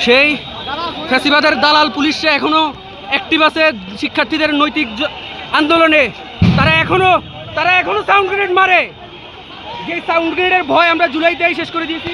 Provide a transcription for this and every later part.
সেই ফ্যাসিবাদের দালাল পুলিশরা এখনো অ্যাক্টিভ আছে শিক্ষার্থীদের নৈতিক আন্দোলনে। তারা এখনো সাউন্ড গ্রেনেড মারে, যে সাউন্ড গ্রেনেডের ভয় আমরা জুলাইতেই শেষ করে দিয়েছি।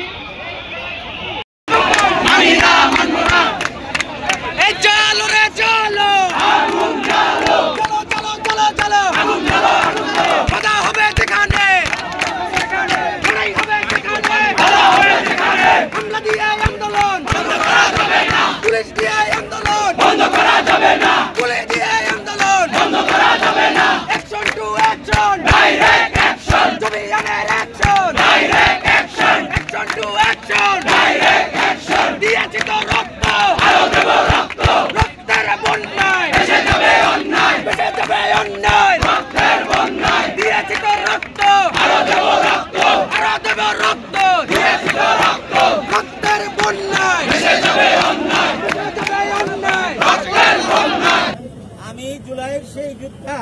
আমি জুলাইয়ের সেই যোদ্ধা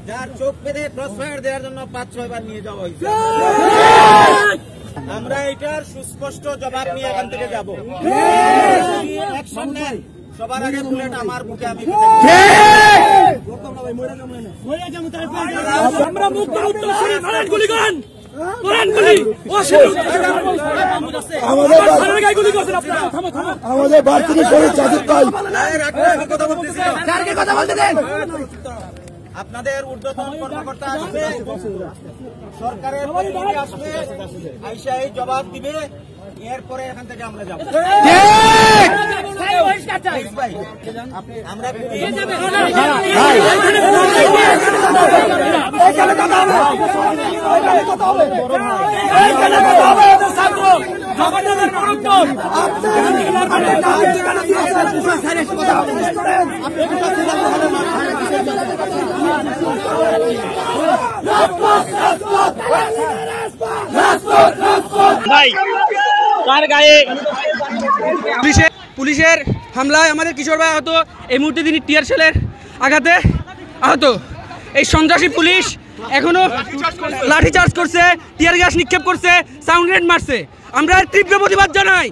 যার চোখ বেঁধে ক্রসফায়ার দেওয়ার জন্য 5-6 বার নিয়ে যাওয়া হয়েছে। আমরা এটার সুস্পষ্ট জবাব নিয়ে এখান থেকে যাব। সবার আগে বুলেট আমার বুকে আমি আমাদের বাড়তি শরীর চাঁদের পাই কথা বলতে দেন। আপনাদের ঊর্ধ্বতন কর্মকর্তা আসবে, সরকারের প্রতিনিধি আসবে, আইসা এই জবাব দিবে, এরপরে এখান থেকে আমরা যাবো। আমরা পুলিশের হামলায় আমাদের কিশোর ভাই আহত। এই মুহূর্তে তিনি টিয়ার শেলের আঘাতে আহত। এই সন্ত্রাসী পুলিশ এখনো লাঠিচার্জ করছে, টিয়ার গ্যাস নিক্ষেপ করছে, সাউন্ড গ্রেনেড মারছে। আমরা তীব্র প্রতিবাদ জানাই।